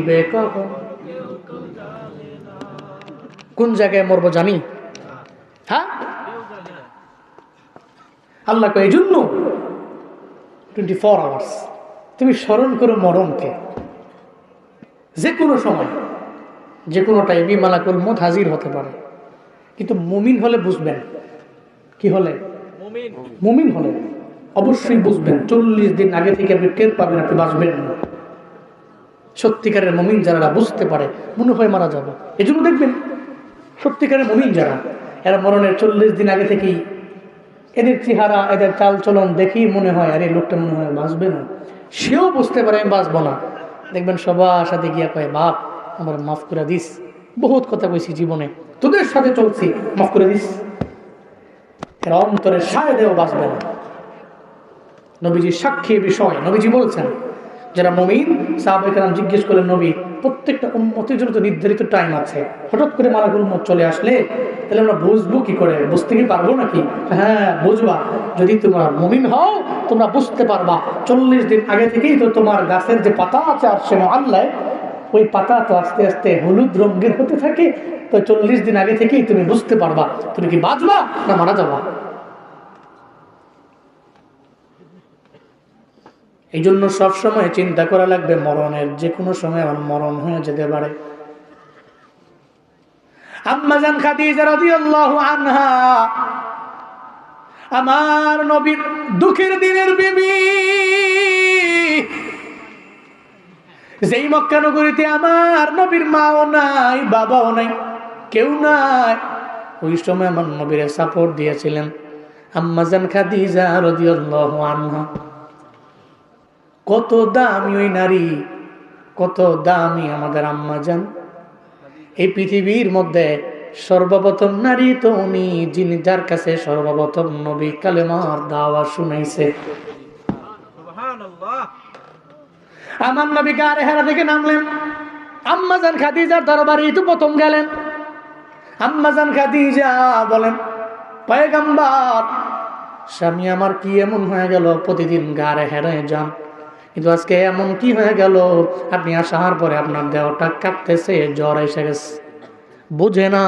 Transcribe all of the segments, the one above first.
দিবে কখন, কোন জায়গায় মরবো জানি? হ্যাঁ, আল্লাহ কয় এই জন্য 24 আওয়ার্স তুমি স্মরণ করো মরণকে। যে কোনো সময়, যে কোনো টাইমে মালাকুল মউত হাজির হতে পারে। কিন্তু মুমিন হলে বুঝবেন, কি হলে? মুমিন হলে অবশ্যই বুঝবেন 40 দিন আগে থেকে আপনি টের পাবেন আপনি বাঁচবেন না। সত্যিকারের মুমিন যারা বুঝতে পারে মনে হয় মারা যাবে, এই জন্য দেখবেন সত্যিকারের মুমিন যারা, এরা মরণের 40 দিন আগে থেকেই এদের চেহারা, এদের চাল চলন দেখেই মনে হয় আরে লোকটা মনে হয় বাঁচবে না। সেও বুঝতে পারে আমি বাঁচবো না। দেখবেন সবার সাথে গিয়া কয় বাপ আমার মাফ করে দিস, বহুত কথা কইছি জীবনে, তোদের সাথে চলছি, মাফ করে দিস। এরা অন্তরের সায়দেও বাঁচবে না। নবীজির সাক্ষী বিষয়, নবীজি বলছেন যারা মুমিন, সাহাবায়ে কেরাম জিজ্ঞেস করলেন নবী প্রত্যেকটা উম্মতের জন্য তো নির্ধারিত টাইম আছে, হঠাৎ করে মালাকুল মউত চলে আসলে তাহলে আমরা বুঝবো কি করে, বুঝতে কি পারবো নাকি? হ্যাঁ বুঝবা, যদি তোমরা মুমিন হও তোমরা বুঝতে পারবা 40 দিন আগে থেকেই তো তোমার গাছের যে পাতা আছে আর সে আল্লাহ, ওই পাতা তো আস্তে আস্তে হলুদ রঙের হতে থাকে। তো 40 দিন আগে থেকেই তুমি বুঝতে পারবা তুমি কি বাঁচবা না মারা যাবা। এই জন্য সবসময় চিন্তা করা লাগবে মরণের, যে কোনো সময় আমার মরণ হয়ে যেতে পারে। আম্মা জান খাদিজা রাদিয়াল্লাহু আনহা আমার নবীর দুঃখের দিনের বিবি, যেই মক্কা নগরীতে আমার নবীর মাও নাই, বাবাও নাই, কেউ নাই, ওই সময় আমার নবীর সাপোর্ট দিয়েছিলেন আম্মা জান খাদিজা রাদিয়াল্লাহু আনহা। কত দামি ওই নারী, কত দামি আমাদের আম্মা জান। এই পৃথিবীর মধ্যে সর্বপ্রথম নারী তো উনি, যিনি যার কাছে সর্বপ্রথম নবী কালেমার দাওয়াত শুনাইছে। সুবহানাল্লাহ। আমার নবী গারে হেরা থেকে নামলেন, আম্মা জান খাদিজার দরবারে তো প্রথম গেলেন। আম্মা জান খাদিজা বলেন পয়গম্বর, স্বামী আমার কি এমন হয়ে গেল, প্রতিদিন গারে হেরায় যান, কিন্তু আজকে এমন কি হয়ে গেল আপনি আসার পরে আপনার দেহটা কাঁপতেছে, জ্বর এসে গেছে, বুঝে না।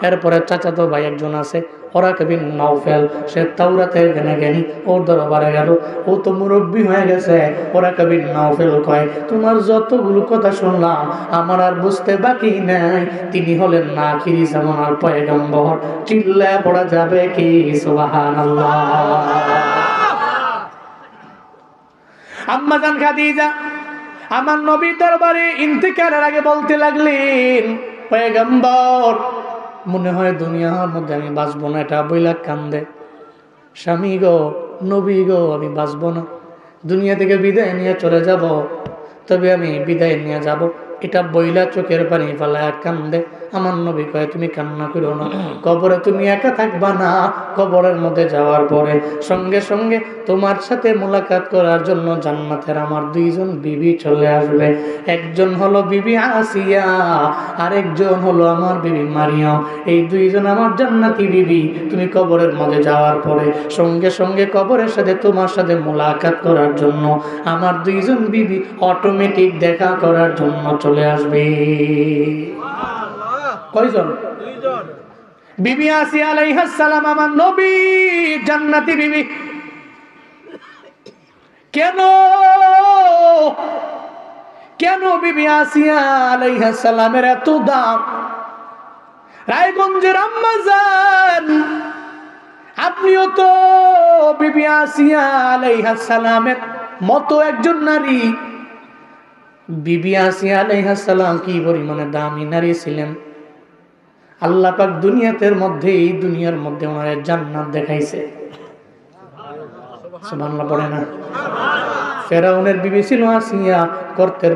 এরপরে চাচাতো ভাই একজন আছে ওরাকা বিন নাওফেল, সে তাওরাতের জ্ঞানী, ওর দরবারে গেল, ও তো মুরব্বী হয়ে গেছে। ওরাকা বিন নাওফেল কয় তোমার যতগুলো কথা শুনলাম আমার আর বুঝতে বাকি নাই, তিনি হলেন না আখিরি জামানার পয়গম্বর, চিল্লায় পড়া যাবে কি সুবহানাল্লাহ। আম্মা জান খাদিজা আমার নবীর দরবারে ইন্তেকালের আগে বলতে লাগলেন পয়গম্বর মনে হয় দুনিয়ার মধ্যে আমি বাঁচবো না, এটা বইলা কান্দে, স্বামী গো, নবী গো, আমি বাঁচবো না, দুনিয়া থেকে বিদায় নিয়ে চলে যাব, তবে আমি বিদায় নিয়ে যাব, এটা বইলা চোখের পানি ফেলায় কান্দে। আমার নবী কয় তুমি কান্না করো না, কবরে তুমি একা থাকবা না, কবরের মধ্যে যাওয়ার পরে সঙ্গে সঙ্গে তোমার সাথে মোলাকাত করার জন্য জান্নাতের আমার 2 জন বিবি চলে আসবে। একজন হলো বিবি আসিয়া, আরেকজন হলো আমার বিবি মারিয়াম। এই 2 জন আমার জান্নাতি বিবি, তুমি কবরের মধ্যে যাওয়ার পরে সঙ্গে সঙ্গে কবরের সাথে তোমার সাথে মোলাকাত করার জন্য আমার 2 জন বিবি অটোমেটিক দেখা করার জন্য চলে আসবে। কয়জন? 2 জন। বিবি আসিয়া আলাইহিস সালাম আমার নবী জান্নাতি বিবি। কেন কেন বিবি আসিয়া আলাইহিস সালামের এত দাম? রায়গঞ্জের আম্মা জান, আপনিও তো বিবি আসিয়া আলাইহিস সালামের মতো একজন নারী। বিবি আসিয়া আলাইহিস সালাম কি পরিমাণে দামি নারী ছিলেন, আল্লাহ পাক দুনিয়ার মধ্যে ওনার জান্নাত দেখাইছে। সুবহানাল্লাহ পড়ে না? ফেরাউনের বিবি ছিল আসিয়া, গর্তের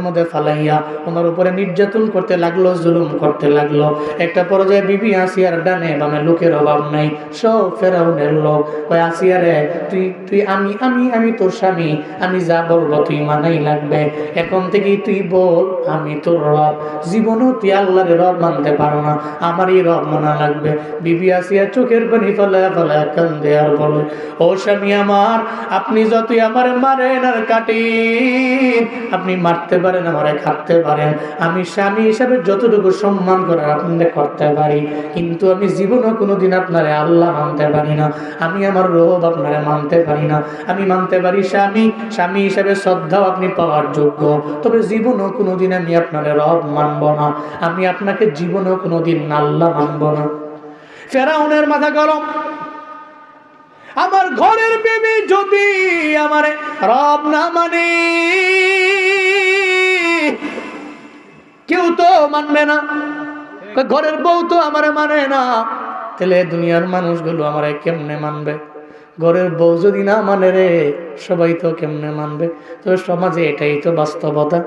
মধ্যে ফালাইয়া ওনার উপরে নির্যাতন করতে লাগলো, জুলুম করতে লাগলো। একটা পর্যায়ে বিবি আসিয়ার ডানে বামে লোকের অভাব নাই, সব ফেরাউনের লোক। ওই আসিয়া রে তুই আমি তোর স্বামী, আমি যা বলবো তুই মানাই লাগবে, এখন থেকে তুই বল আমি তোর রব, জীবনও তুই আল্লাহর রব মানতে পারো না, আমারই রব মানা লাগবে। বিবি আসিয়া চোখের পানি ফেলায় কান্দে আর বলে ও স্বামী আমার, আপনি যতই আমার মারেন আর কাটেন, আপনি মারতে পারেন, আমারে খাটতে পারেন, আমি স্বামী হিসাবে যতটুকু সম্মান করার আপনাদের করতে পারি, কিন্তু আমি জীবনে কোনোদিন আপনারে আল্লাহ মানতে পারি না, আমি আমার রব আপনারে মানতে পারি না। আমি মানতে পারি স্বামী হিসাবে শ্রদ্ধাও আপনি পাওয়ার যোগ্য, তবে জীবনেও কোনোদিন আমি আপনারে রব মানব না, আমি আপনাকে জীবনেও কোনোদিন আল্লাহ মানব না। ফেরাউনের মাথা গরম, আমার ঘরের বিবি যদি আমারে রব না মানে, কেউ তো মানবে না, ঘরের বউ তো আমারে মানে না, তাহলে দুনিয়ার মানুষগুলো আমারে কেমনে মানবে? ঘরের বউ যদি না মানে রে, সবাই তো কেমনে মানবে? তো সমাজে এটাই তো বাস্তবতা,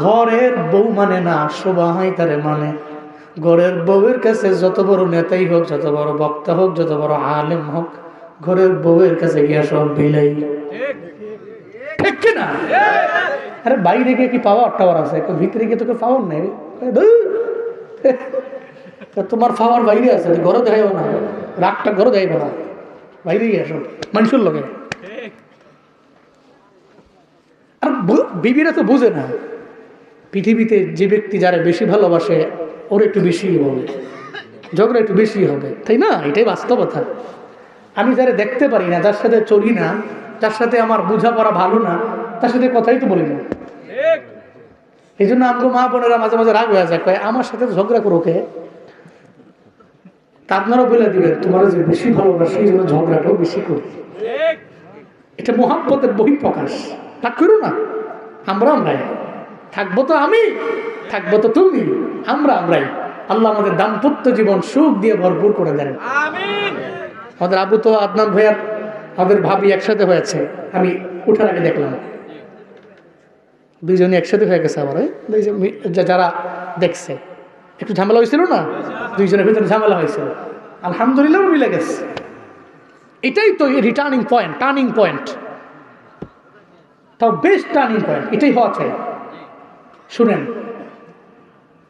ঘরের বউ মানে না, সবাই তারে মানে। ঘরের বউয়ের কাছে যত বড় নেতাই হোক, যত বড় বক্তা হোক, যত বড় আলেম হোক, ঘরের বউয়ের কাছে গিয়া সব বিলাই, ঠিক কিনা? আরে বাইরে গিয়ে কি পাওয়ার টাওয়ার আছে, ভিতরে গিয়ে তোকে পাওয়ার নেই, তোমার পাওয়ার বাইরে আছে, ঘরে দেখাইব না, রাগটা ঘরে দেখাইব না, বাইরে গিয়ে সব মানুষের লোকে। আর বিবিরা তো বুঝে না, পৃথিবীতে যে ব্যক্তি যারা বেশি ভালোবাসে ওর একটু বেশি হবে, ঝগড়া একটু বেশি হবে, তাই না? এটাই বাস্তবতা। আমি যারা দেখতে পারি না, যার সাথে চলি না, যার সাথে আমার বোঝাপড়া ভালো না, তার সাথে কথাই তো বলি না। এই জন্য আমাকে মা বোনেরা মাঝে মাঝে রাগ হয়ে যায়, কয় আমার সাথে ঝগড়া করো কে? তা আপনারাও বলে দিবেন, তোমার যে বেশি ভালোবাসি এই জন্য ঝগড়াটাও বেশি করি। এটা মহাব্বতের বহিঃপ্রকাশ। রাগ করো না, আমরাই থাকবো, তো আমি থাকবো, তো তুমি, আমরাই। আল্লাহ আমাদের দাম্পত্য জীবন সুখ দিয়ে ভরপুর করে দেন। আমাদের আবু তো আদনান ভাইয়ার আমাদের ভাবি একসাথে হয়েছে, আমি উঠার আগে দেখলাম দুইজনে একসাথে হয়ে গেছে। আবার যারা দেখছে একটু ঝামেলা হয়েছিল না, দুইজনের ভিতরে ঝামেলা হয়েছিল, আলহামদুলিল্লাহ মিলে গেছে। এটাই তো রিটার্নিং পয়েন্ট, টার্নিং পয়েন্ট, তাও বেস্ট টার্নিং পয়েন্ট এটাই হওয়া চাই। শুনেন,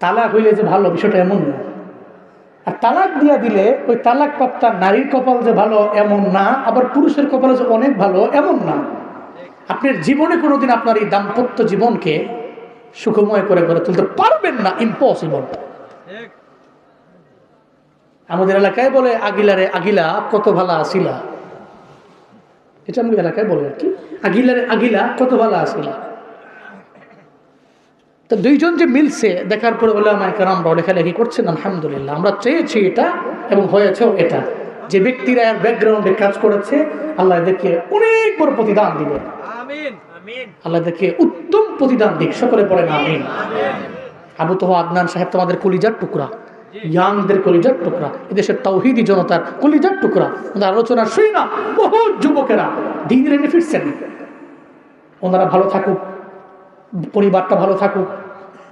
তালাক হইলে যে ভালো, বিষয়টা এমন না। আর তালাক দিয়া দিলে ওই তালাক প্রাপ্তা নারীর কপাল যে ভালো এমন না, আবার পুরুষের কপাল যে অনেক ভালো এমন না। আপনার জীবনে কোনোদিন আপনার এই দাম্পত্য জীবনকে সুখময় করে গড়ে তুলতে পারবেন না, ইম্পসিবল। আমাদের এলাকায় বলে আগিলারে আগিলা কত ভালো আসিলা, এটা আমাদের এলাকায় বলে আর কি, আগিলারে আগিলা কত ভালো আসিলা। তো দুইজন যে মিলছে, দেখার পরে বলে আমায় আমরা লেখালেখি করছেন, আলহামদুলিল্লাহ আমরা চেয়েছি এটা এবং হয়েছেও এটা। যে ব্যক্তিরা এর ব্যাকগ্রাউন্ডে কাজ করেছে, আল্লাহ দেখে অনেক বড় প্রতিদান দিবে, আল্লাহ দেখে উত্তম প্রতিদান দিক, সকলে পড়েন আমিন। আবু তো আদনান সাহেব তোমাদের কলিজার টুকরা, ইয়াংদের কলিজার টুকরা, এদেশের তাওহীদি জনতার কলিজার টুকরা। আমাদের আলোচনা শুই না, বহু যুবকেরা দিন রেনে ফিরছেন। ওনারা ভালো থাকুক, পরিবারটা ভালো থাকুক,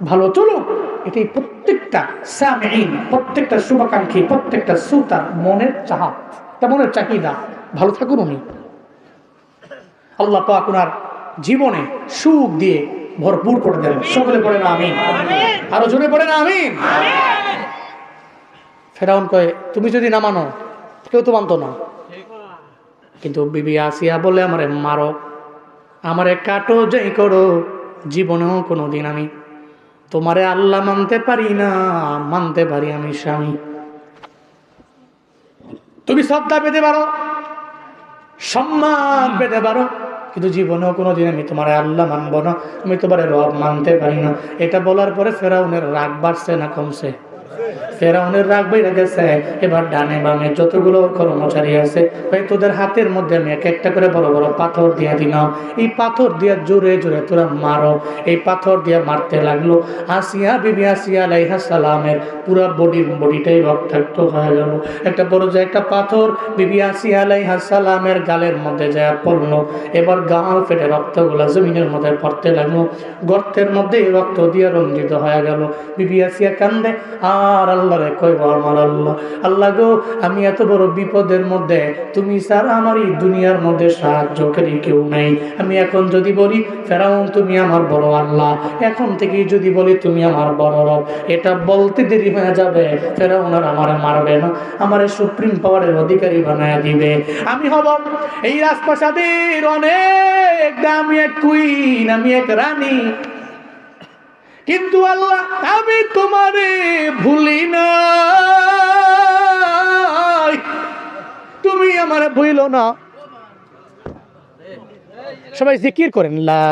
ভালো চলুক, এটাই প্রত্যেকটা সামিঈন, প্রত্যেকটা শুভাকাঙ্ক্ষী, প্রত্যেকটা শ্রোতার মনের চাহাত, মনের চাহিদা। ভালো থাকুন উনি, আল্লাহ পাক ওনার জীবনে সুখ দিয়ে ভরপুর করে দেন, সকলে পড়েন আমিন, আরো জোরে পড়েন আমিন। ফেরাউন কয়, তুমি যদি না মানো, কেউ তো মানতো না, কিন্তু বিবি আসিয়া বলে আমারে মারো, আমারে কাটো, যাই করো, জীবনেও কোনোদিন আমি তোমারে আল্লাহ মানতে পারি না, মানতে পারি আমি স্বামী। তুমি শ্রদ্ধা পেতে পারো, সম্মান পেতে পারো, কিন্তু জীবনেও কোনোদিন আমি তোমার আল্লাহ মানব না, আমি তোমার রব মানতে পারি না। এটা বলার পরে ফেরাউনের রাগ বাড়ছে না কমছে? ফেরাউনের রাগ বেড়ে গেছে। এবার ডানে বামে যতগুলো কর্মচারী আছে, ভাই তোদের হাতের মধ্যে আমি এক একটা করে বড় বড় পাথর দিয়ে দিলাম, এই পাথর দিয়ে জোরে জোরে তোরা মারো। এই পাথর দিয়ে মারতে লাগলো। আসিয়া বিবি আসিয়া আলাইহিস সালামের পুরো বডিটাই রক্তাক্ত হয়ে গেল। একটা বড় যে একটা পাথর বিবি আসিয়া আলাইহিস সালামের গালের মধ্যে যায় পড়লো। এবার গাল ফেটে রক্তগুলা জমিনের মধ্যে পড়তে লাগলো, গর্তের মধ্যে রক্ত দিয়ে রঞ্জিত হয়ে গেল। বিবি আসিয়া কান্দে, আর আল্লাহরে কইব, আমার আল্লাহ, আল্লাহ গো, আমি এত বড় বিপদের মধ্যে, তুমি স্যার আমার এই দুনিয়ার মধ্যে সাহায্যকারী কেউ নাই। আমি এখন যদি বলি ফেরাউন তুমি আমার বড় আল্লাহ, এখন থেকেই যদি বলি তুমি আমার বড় রব, এটা বলতে দেরি হয়ে যাবে, ফেরাউন আর আমারে মারবে না, আমারে সুপ্রিম পাওয়ারের অধিকারী বানায় দিবে। আমি হব এই রাজপ্রাসাদের অনেক দামি এক কুইন, আমি এক রানী। কিন্তু আল্লাহ আমি তোমারে ভুলি না, তুমি আমারে ভুলো না। সবাই জিকির করেন লা